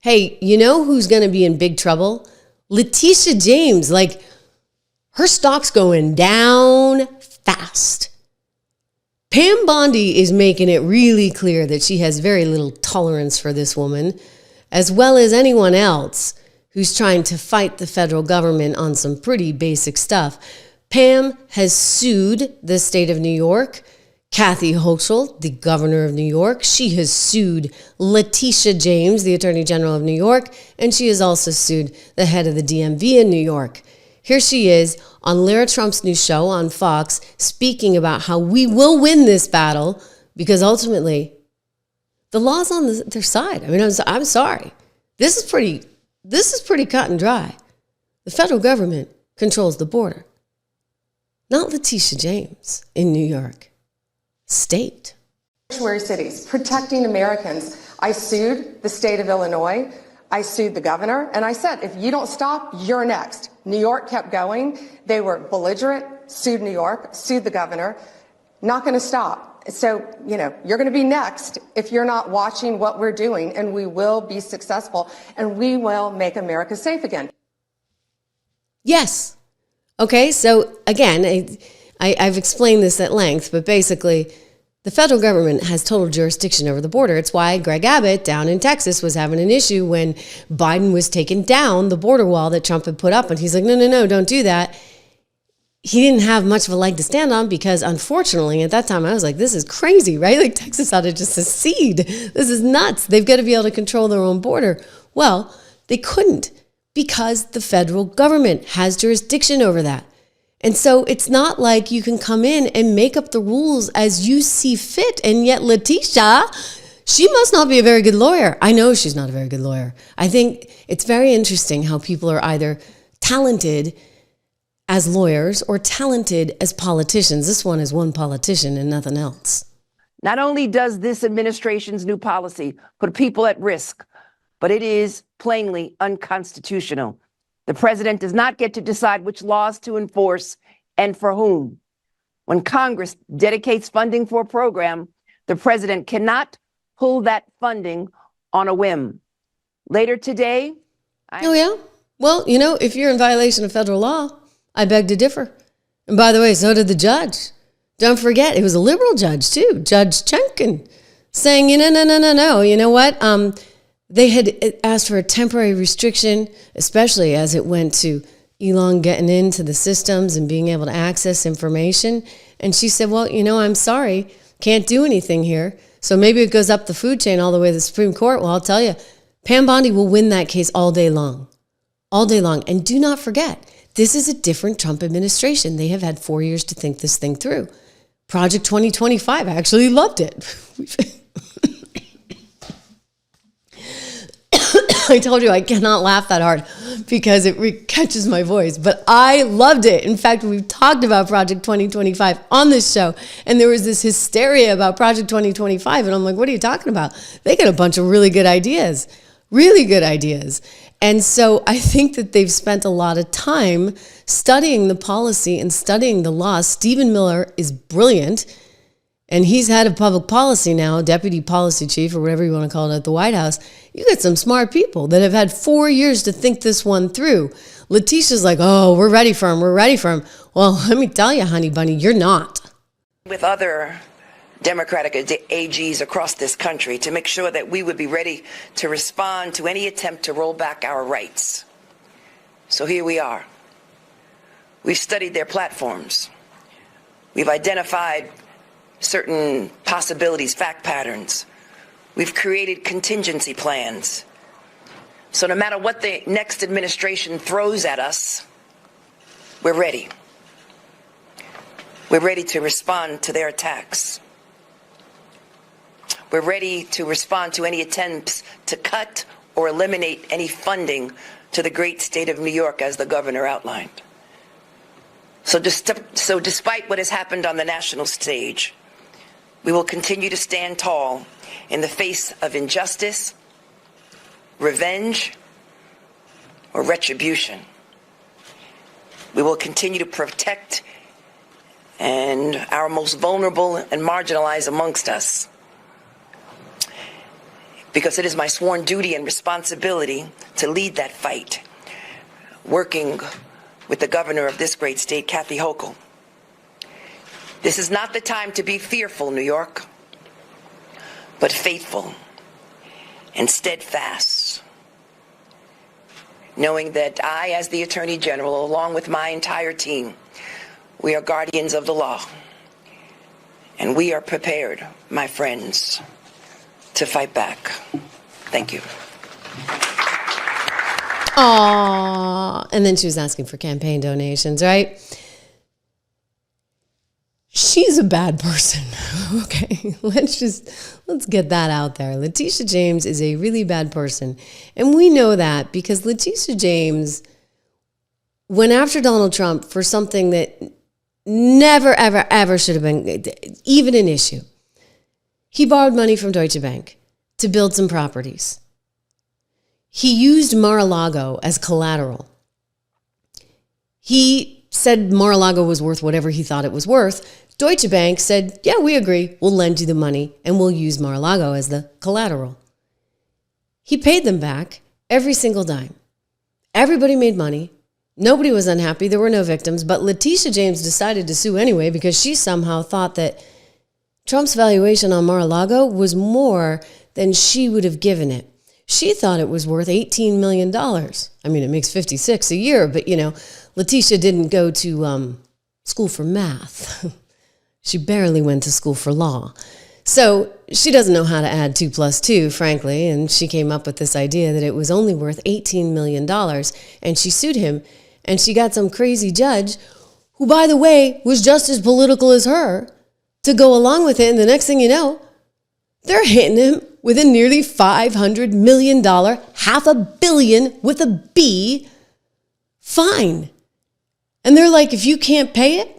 Hey, you know who's going to be in big trouble? Letitia James. Like, her stock's going down fast. Pam Bondi is making it really clear that she has very little tolerance for this woman, as well as anyone else who's trying to fight the federal government on some pretty basic stuff. Pam has sued the state of New York. Kathy Hochul, the governor of New York, she has sued Letitia James, the attorney general of New York, and she has also sued the head of the DMV in New York. Here she is on Lara Trump's new show on Fox, speaking about how we will win this battle because ultimately the law's on their side. I mean, I'm sorry. This is pretty cut and dry. The federal government controls the border, not Letitia James in New York State. Sanctuary cities, protecting Americans. I sued the state of Illinois. I sued the governor, and I said, if you don't stop, you're next. New York kept going. They were belligerent, sued New York, sued the governor. Not going to stop. So, you're going to be next if you're not watching what we're doing, and we will be successful, and we will make America safe again. Yes. Okay, so again, I've explained this at length, but basically, the federal government has total jurisdiction over the border. It's why Greg Abbott down in Texas was having an issue when Biden was taking down the border wall that Trump had put up. And he's like, no, don't do that. He didn't have much of a leg to stand on because, unfortunately, at that time, I was like, this is crazy, right? Like, Texas ought to just secede. This is nuts. They've got to be able to control their own border. Well, they couldn't because the federal government has jurisdiction over that. And so it's not like you can come in and make up the rules as you see fit. And yet Letitia, she must not be a very good lawyer. I know she's not a very good lawyer. I think it's very interesting how people are either talented as lawyers or talented as politicians. This one is one politician and nothing else. Not only does this administration's new policy put people at risk, but it is plainly unconstitutional. The president does not get to decide which laws to enforce and for whom. When Congress dedicates funding for a program, the president cannot pull that funding on a whim. Later today, Oh, yeah? Well, if you're in violation of federal law, I beg to differ. And by the way, so did the judge. Don't forget, it was a liberal judge, too, Judge Chenkin, saying, no. You know what? They had asked for a temporary restriction, especially as it went to Elon getting into the systems and being able to access information. And she said, well, I'm sorry, can't do anything here. So maybe it goes up the food chain all the way to the Supreme Court. Well, I'll tell you, Pam Bondi will win that case all day long. All day long. And do not forget, this is a different Trump administration. They have had 4 years to think this thing through. Project 2025, I actually loved it. I told you I cannot laugh that hard because it catches my voice, but I loved it. In fact, we've talked about Project 2025 on this show, and there was this hysteria about Project 2025, and I'm like, what are you talking about? They got a bunch of really good ideas. And so I think that they've spent a lot of time studying the policy and studying the law. Stephen Miller is brilliant. And he's head of public policy now, deputy policy chief, or whatever you want to call it at the White House. You get some smart people that have had 4 years to think this one through. Letitia's like, oh, we're ready for him. Well, let me tell you, honey bunny, you're not. With other Democratic AGs across this country to make sure that we would be ready to respond to any attempt to roll back our rights. So here we are. We've studied their platforms. We've identified certain possibilities, fact patterns. We've created contingency plans. So no matter what the next administration throws at us, we're ready. We're ready to respond to their attacks. We're ready to respond to any attempts to cut or eliminate any funding to the great state of New York, as the governor outlined. So despite what has happened on the national stage, we will continue to stand tall in the face of injustice, revenge, or retribution. We will continue to protect our most vulnerable and marginalized amongst us. because it is my sworn duty and responsibility to lead that fight, working with the governor of this great state, Kathy Hochul. This is not the time to be fearful, New York, but faithful and steadfast, knowing that I, as the Attorney General, along with my entire team, we are guardians of the law, and we are prepared, my friends, to fight back. Thank you. Aww. And then she was asking for campaign donations, right? She's a bad person. Okay, let's get that out there. Letitia James is a really bad person. And we know that because Letitia James went after Donald Trump for something that never, ever, ever should have been even an issue. He borrowed money from Deutsche Bank to build some properties. He used Mar-a-Lago as collateral. He said Mar-a-Lago was worth whatever he thought it was worth. Deutsche Bank said, yeah, we agree. We'll lend you the money and we'll use Mar-a-Lago as the collateral. He paid them back every single dime. Everybody made money. Nobody was unhappy. There were no victims. But Letitia James decided to sue anyway because she somehow thought that Trump's valuation on Mar-a-Lago was more than she would have given it. She thought it was worth $18 million. I mean, it makes 56 a year, but Letitia didn't go to school for math. She barely went to school for law. So she doesn't know how to add 2 plus 2, frankly, and she came up with this idea that it was only worth $18 million, and she sued him, and she got some crazy judge, who, by the way, was just as political as her, to go along with it, and the next thing you know, they're hitting him with a nearly $500 million, $500 million with a B, fine. And they're like, if you can't pay it,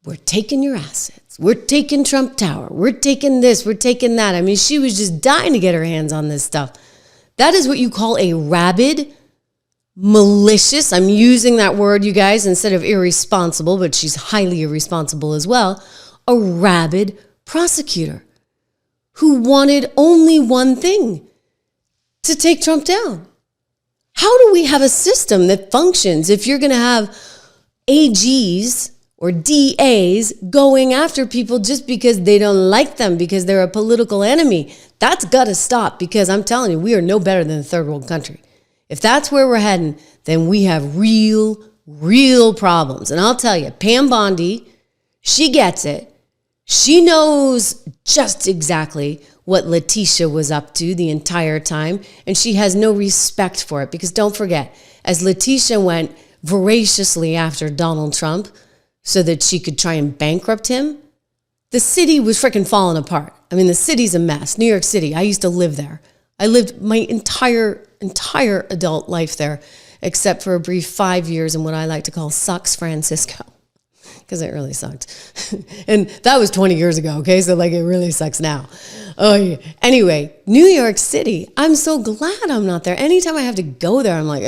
we're taking your assets. We're taking Trump Tower. We're taking this. We're taking that. I mean, she was just dying to get her hands on this stuff. That is what you call a rabid, malicious, I'm using that word, you guys, instead of irresponsible, but she's highly irresponsible as well, a rabid prosecutor who wanted only one thing, to take Trump down. How do we have a system that functions if you're going to have AGs or DAs going after people just because they don't like them, because they're a political enemy? That's got to stop, because I'm telling you, we are no better than a third world country. If that's where we're heading, then we have real problems. And I'll tell you, Pam Bondi, she gets it. She knows just exactly what Letitia was up to the entire time, and she has no respect for it, because don't forget, as Letitia went voraciously after Donald Trump so that she could try and bankrupt him, the city was freaking falling apart. I mean, the city's a mess. New York City, I used to live there. I lived my entire adult life there, except for a brief 5 years in what I like to call Sucks Francisco, because it really sucked. And that was 20 years ago, okay? So it really sucks now. Oh, yeah. Anyway, New York City, I'm so glad I'm not there. Anytime I have to go there, I'm like,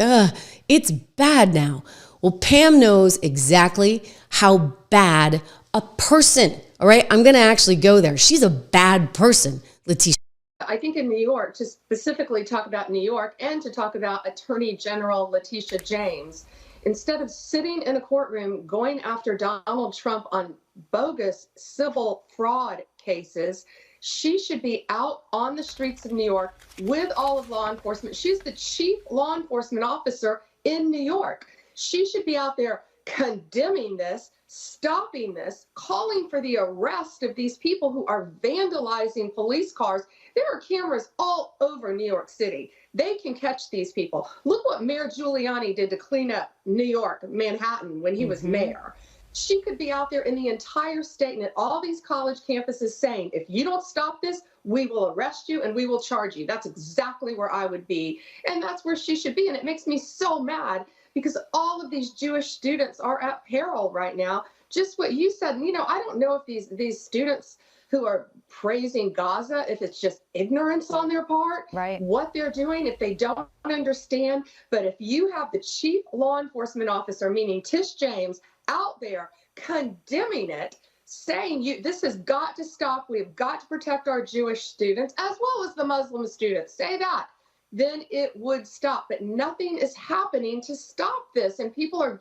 it's bad now. Well, Pam knows exactly how bad a person, all right? I'm going to actually go there. She's a bad person, Letitia. I think in New York, to specifically talk about New York and to talk about Attorney General Letitia James, instead of sitting in a courtroom going after Donald Trump on bogus civil fraud cases, she should be out on the streets of New York with all of law enforcement. She's the chief law enforcement officer in New York. She should be out there condemning this, stopping this, calling for the arrest of these people who are vandalizing police cars. There are cameras all over New York City. They can catch these people. Look what Mayor Giuliani did to clean up New York, Manhattan, when he was mayor. She could be out there in the entire state and at all these college campuses saying, if you don't stop this, we will arrest you and we will charge you. That's exactly where I would be. And that's where she should be. And it makes me so mad, because all of these Jewish students are at peril right now. Just what you said, I don't know if these students who are praising Gaza, if it's just ignorance on their part, right, what they're doing, if they don't understand. But if you have the chief law enforcement officer, meaning Tish James, out there condemning it, saying this has got to stop. We've got to protect our Jewish students as well as the Muslim students. Say that. Then it would stop. But nothing is happening to stop this. And people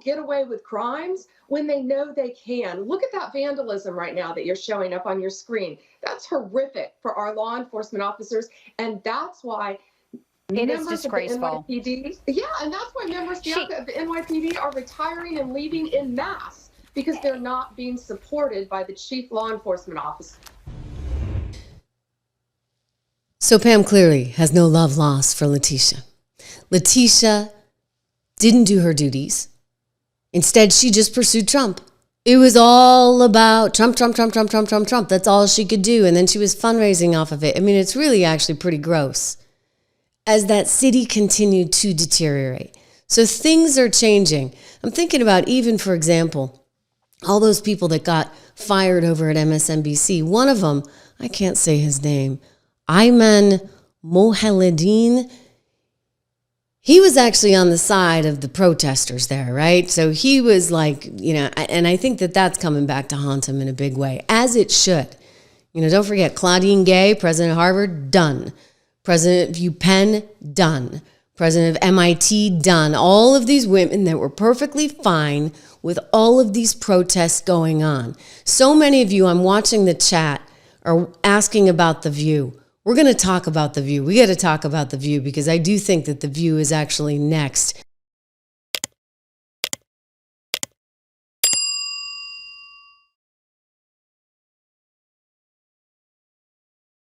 get away with crimes when they know they can. Look at that vandalism right now that you're showing up on your screen. That's horrific for our law enforcement officers. And that's why it is disgraceful. And that's why members of the NYPD are retiring and leaving en masse, because they're not being supported by the chief law enforcement officer. So Pam clearly has no love lost for Letitia. Letitia didn't do her duties. Instead, she just pursued Trump. It was all about Trump, Trump, Trump, Trump, Trump, Trump, Trump. That's all she could do. And then she was fundraising off of it. I mean, it's really actually pretty gross as that city continued to deteriorate. So things are changing. I'm thinking about even, for example, all those people that got fired over at MSNBC. One of them, I can't say his name, Ayman Mohyeldin, he was actually on the side of the protesters there, right? So he was like, and I think that that's coming back to haunt him in a big way, as it should. Don't forget, Claudine Gay, president of Harvard, done. President of UPenn, done. President of MIT, done. All of these women that were perfectly fine with all of these protests going on. So many of you, I'm watching the chat, are asking about The View. We're going to talk about The View. We got to talk about The View because I do think that The View is actually next.